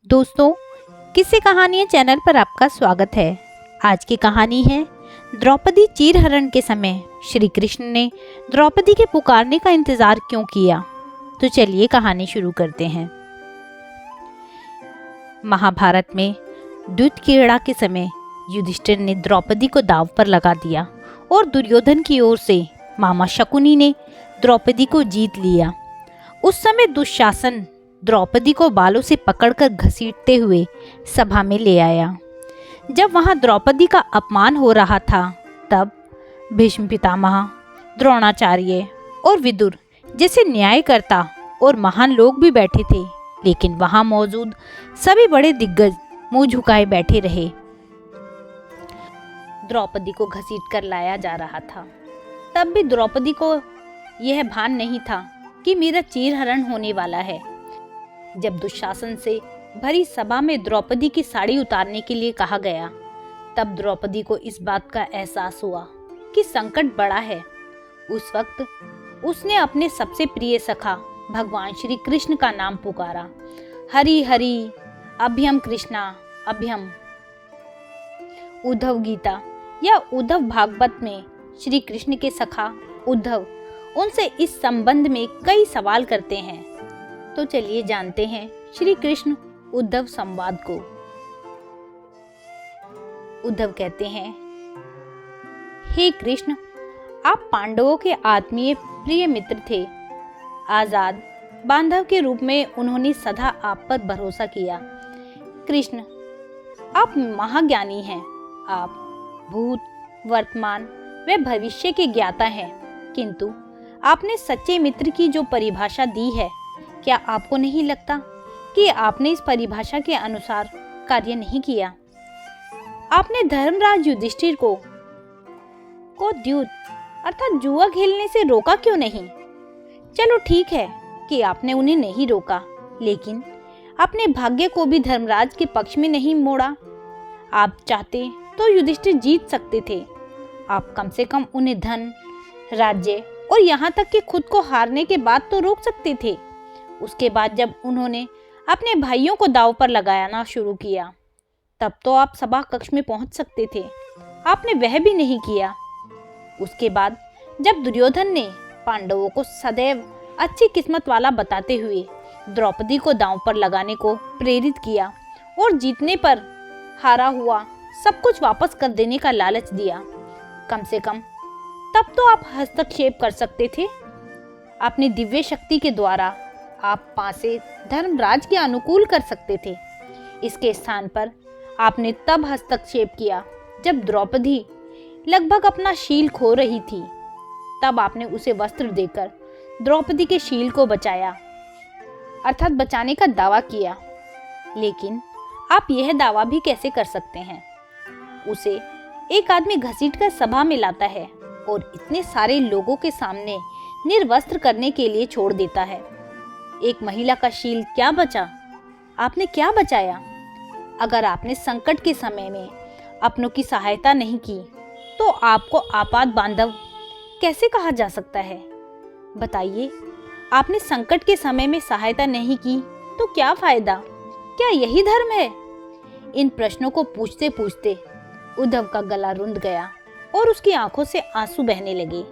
दोस्तों, किस्से कहानियाँ चैनल पर आपका स्वागत है। आज की कहानी है द्रौपदी चीरहरण के समय श्री कृष्ण ने द्रौपदी के पुकारने का इंतजार क्यों किया। तो चलिए कहानी शुरू करते हैं। महाभारत में द्यूत क्रीड़ा के समय युधिष्ठिर ने द्रौपदी को दांव पर लगा दिया और दुर्योधन की ओर से मामा शकुनी ने द्रौपदी को जीत लिया। उस समय दुशासन द्रौपदी को बालों से पकड़कर घसीटते हुए सभा में ले आया। जब वहां द्रौपदी का अपमान हो रहा था, तब भीष्म पितामह, द्रोणाचार्य और विदुर जैसे न्यायकर्ता और महान लोग भी बैठे थे, लेकिन वहां मौजूद सभी बड़े दिग्गज मुंह झुकाए बैठे रहे। द्रौपदी को घसीट कर लाया जा रहा था। तब भी द्रौपदी को यह भान नहीं था कि मेरा चीरहरण होने वाला है। जब दुशासन से भरी सभा में द्रौपदी की साड़ी उतारने के लिए कहा गया, तब द्रौपदी को इस बात का एहसास हुआ कि संकट बड़ा है। उस वक्त उसने अपने सबसे प्रिय सखा भगवान श्री कृष्ण का नाम पुकारा, हरि हरि अभ्यम कृष्णा अभ्यम। उद्धव गीता या उद्धव भागवत में श्री कृष्ण के सखा उद्धव उनसे इस संबंध में कई सवाल करते हैं। तो चलिए जानते हैं श्री कृष्ण उद्धव संवाद को। उद्धव कहते हैं, हे कृष्ण, आप पांडवों के आत्मीय प्रिय मित्र थे। आजाद बांधव के रूप में उन्होंने सदा आप पर भरोसा किया। कृष्ण, आप महाज्ञानी हैं। आप भूत, वर्तमान व भविष्य के ज्ञाता हैं, किंतु आपने सच्चे मित्र की जो परिभाषा दी है, क्या आपको नहीं लगता कि आपने इस परिभाषा के अनुसार कार्य नहीं किया? आपने धर्मराज युधिष्ठिर को द्यूत अर्थात जुआ खेलने से रोका क्यों नहीं? चलो ठीक है कि आपने उन्हें नहीं रोका, लेकिन अपने भाग्य को भी धर्मराज के पक्ष में नहीं मोड़ा। आप चाहते तो युधिष्ठिर जीत सकते थे। आप कम से कम उन्हें धन, राज्य और यहाँ तक कि खुद को हारने के बाद तो रोक सकते थे। उसके बाद जब उन्होंने अपने भाइयों को दांव पर लगाना शुरू किया, तब तो आप सभा कक्ष में पहुंच सकते थे। आपने वह भी नहीं किया। उसके बाद जब दुर्योधन ने पांडवों को सदैव अच्छी किस्मत वाला बताते हुए द्रौपदी को दांव पर लगाने को प्रेरित किया और जीतने पर हारा हुआ सब कुछ वापस कर देने का लालच दिया, कम से कम तब तो आप हस्तक्षेप कर सकते थे। अपनी दिव्य शक्ति के द्वारा आप पासे धर्मराज के अनुकूल कर सकते थे। इसके स्थान पर आपने तब हस्तक्षेप किया जब द्रौपदी लगभग अपना शील खो रही थी। तब आपने उसे वस्त्र देकर द्रौपदी के शील को बचाया, अर्थात बचाने का दावा किया। लेकिन आप यह दावा भी कैसे कर सकते हैं? उसे एक आदमी घसीटकर सभा में लाता है और इतने सारे लोगों के सामने निर्वस्त्र करने के लिए छोड़ देता है। एक महिला का शील क्या बचा? आपने क्या बचाया? अगर आपने संकट के समय में अपनों की सहायता नहीं की, तो आपको आपात बांधव कैसे कहा जा सकता है? बताइए, आपने संकट के समय में सहायता नहीं की तो क्या फायदा? क्या यही धर्म है? इन प्रश्नों को पूछते पूछते उद्धव का गला रुंध गया और उसकी आंखों से आंसू बहने लगे।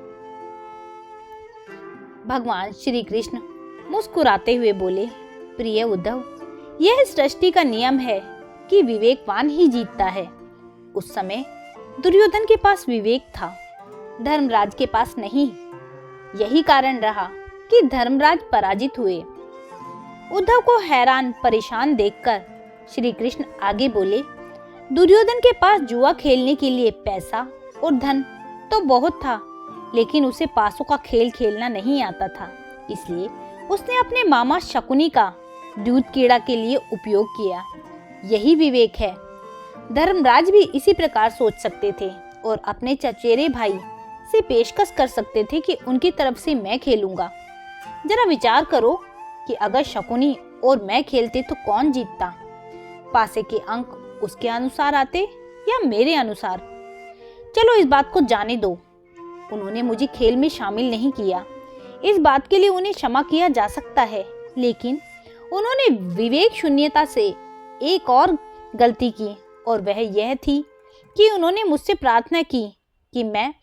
भगवान श्री कृष्ण मुस्कुराते हुए बोले, प्रिय उद्धव, यह सृष्टि का नियम है कि विवेकवान ही जीतता है। उस समय दुर्योधन के पास विवेक था, धर्मराज के पास नहीं। यही कारण रहा कि धर्मराज पराजित हुए। उद्धव को हैरान परेशान देखकर श्री कृष्ण आगे बोले, दुर्योधन के पास जुआ खेलने के लिए पैसा और धन तो बहुत था, लेकिन उसे पासों का खेल खेलना नहीं आता था। इसलिए उसने अपने मामा शकुनी का द्यूत क्रीड़ा के लिए उपयोग किया। यही विवेक है। धर्मराज भी इसी प्रकार सोच सकते थे और अपने चचेरे भाई से पेशकश कर सकते थे कि उनकी तरफ से मैं खेलूंगा। जरा विचार करो कि अगर शकुनी और मैं खेलते तो कौन जीतता? पासे के अंक उसके अनुसार आते या मेरे अनुसार? चलो इस बात को जाने दो। उन्होंने मुझे खेल में शामिल नहीं किया, इस बात के लिए उन्हें क्षमा किया जा सकता है, लेकिन उन्होंने विवेक शून्यता से एक और गलती की, और वह यह थी कि उन्होंने मुझसे प्रार्थना की कि मैं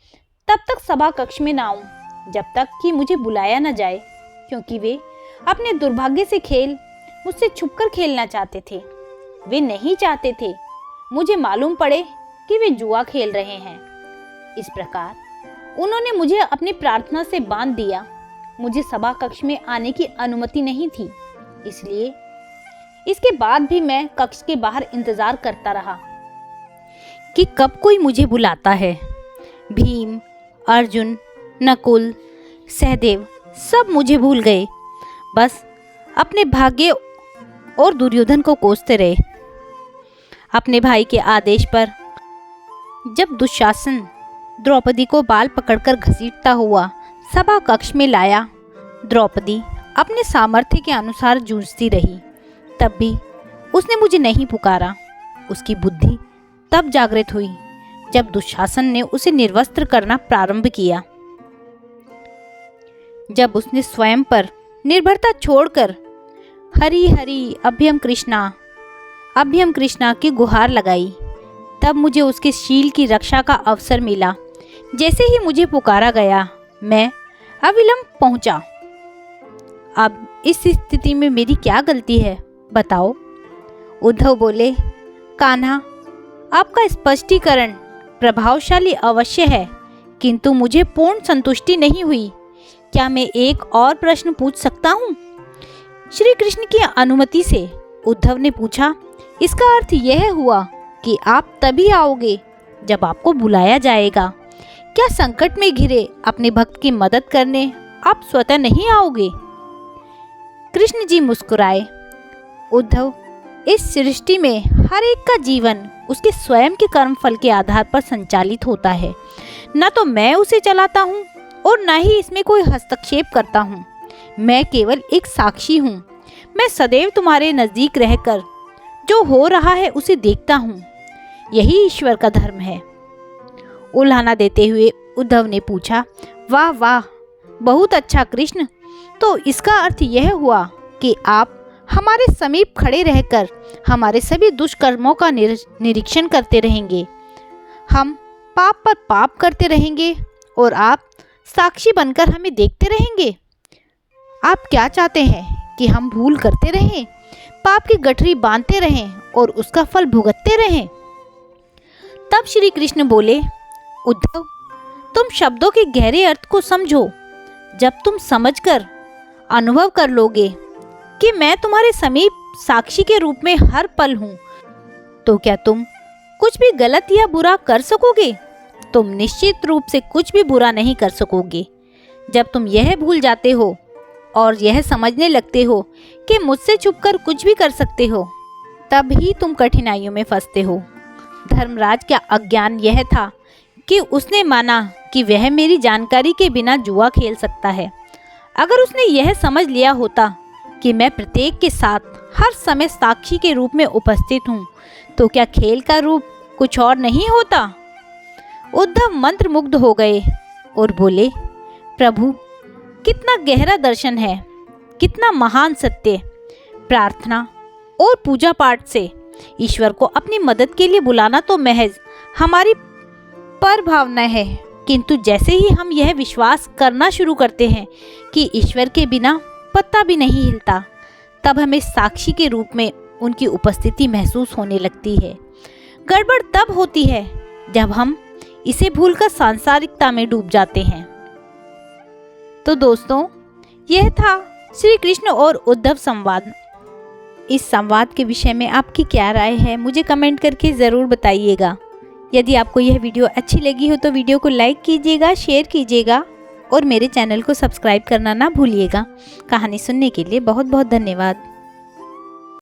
तब तक सभा कक्ष में ना आऊं जब तक कि मुझे बुलाया न जाए, क्योंकि वे अपने दुर्भाग्य से खेल मुझसे छुपकर खेलना चाहते थे। वे नहीं चाहते थे मुझे मालूम पड़े कि वे जुआ खेल रहे हैं। इस प्रकार उन्होंने मुझे अपनी प्रार्थना से बांध दिया। मुझे सभा कक्ष में आने की अनुमति नहीं थी, इसलिए इसके बाद भी मैं कक्ष के बाहर इंतजार करता रहा कि कब कोई मुझे बुलाता है। भीम, अर्जुन, नकुल, सहदेव सब मुझे भूल गए, बस अपने भाग्य और दुर्योधन को कोसते रहे। अपने भाई के आदेश पर जब दुशासन द्रौपदी को बाल पकड़कर घसीटता हुआ सभा कक्ष में लाया, द्रौपदी अपने सामर्थ्य के अनुसार जूझती रही। तब भी उसने मुझे नहीं पुकारा। उसकी बुद्धि तब जागृत हुई जब दुशासन ने उसे निर्वस्त्र करना प्रारंभ किया। जब उसने स्वयं पर निर्भरता छोड़कर हरि हरि अभ्यम कृष्णा की गुहार लगाई, तब मुझे उसके शील की रक्षा का अवसर मिला। जैसे ही मुझे पुकारा गया, मैं अविलंब पहुंचा। अब इस स्थिति में मेरी क्या गलती है, बताओ? उद्धव बोले, कान्हा, आपका स्पष्टीकरण प्रभावशाली अवश्य है, किंतु मुझे पूर्ण संतुष्टि नहीं हुई। क्या मैं एक और प्रश्न पूछ सकता हूँ? श्री कृष्ण की अनुमति से उद्धव ने पूछा। इसका अर्थ यह हुआ कि आप तभी आओगे जब आपको बुलाया जाएगा। क्या संकट में घिरे अपने भक्त की मदद करने आप स्वतः नहीं आओगे? कृष्ण जी मुस्कुराए। उद्धव, इस सृष्टि में हर एक का जीवन उसके स्वयं के कर्मफल के आधार पर संचालित होता है। न तो मैं उसे चलाता हूँ और न ही इसमें कोई हस्तक्षेप करता हूँ। मैं केवल एक साक्षी हूँ। मैं सदैव तुम्हारे नजदीक रहकर जो हो रहा है उसे देखता हूँ। यही ईश्वर का धर्म है। उल्हाना देते हुए उद्धव ने पूछा, वाह वाह, बहुत अच्छा कृष्ण। तो इसका अर्थ यह हुआ कि आप हमारे समीप खड़े रहकर हमारे सभी दुष्कर्मों का निरीक्षण करते रहेंगे। हम पाप पर पाप करते रहेंगे और आप साक्षी बनकर हमें देखते रहेंगे। आप क्या चाहते हैं कि हम भूल करते रहें, पाप की गठरी बांधते रहें और उसका फल भुगतते रहें? तब श्री कृष्ण बोले, उद्धव, तुम शब्दों के गहरे अर्थ को समझो। जब तुम समझकर अनुभव कर लोगे कि मैं तुम्हारे समीप साक्षी के रूप में हर पल हूँ, तो क्या तुम कुछ भी गलत या बुरा कर सकोगे? तुम निश्चित रूप से कुछ भी बुरा नहीं कर सकोगे। जब तुम यह भूल जाते हो और यह समझने लगते हो कि मुझसे छुपकर कुछ भी कर सकते हो, तब ही तुम कठिनाइयों में फंसते हो। धर्मराज का अज्ञान यह था कि उसने माना कि वह मेरी जानकारी के बिना जुआ खेल सकता है। अगर उसने यह समझ लिया होता कि मैं प्रत्येक के साथ हर समय साक्षी के रूप में उपस्थित हूँ, तो क्या खेल का रूप कुछ और नहीं होता? उद्धव मंत्रमुग्ध हो गए और बोले, प्रभु, कितना गहरा दर्शन है, कितना महान सत्य। प्रार्थना और पूजा पाठ से ईश्वर को अपनी मदद के लिए बुलाना तो महज हमारी पर भावना है, किंतु जैसे ही हम यह विश्वास करना शुरू करते हैं कि ईश्वर के बिना पत्ता भी नहीं हिलता, तब हमें साक्षी के रूप में उनकी उपस्थिति महसूस होने लगती है। गड़बड़ तब होती है जब हम इसे भूलकर सांसारिकता में डूब जाते हैं। तो दोस्तों, यह था श्री कृष्ण और उद्धव संवाद। इस संवाद के विषय में आपकी क्या राय है, मुझे कमेंट करके ज़रूर बताइएगा। यदि आपको यह वीडियो अच्छी लगी हो तो वीडियो को लाइक कीजिएगा, शेयर कीजिएगा और मेरे चैनल को सब्सक्राइब करना ना भूलिएगा। कहानी सुनने के लिए बहुत बहुत धन्यवाद।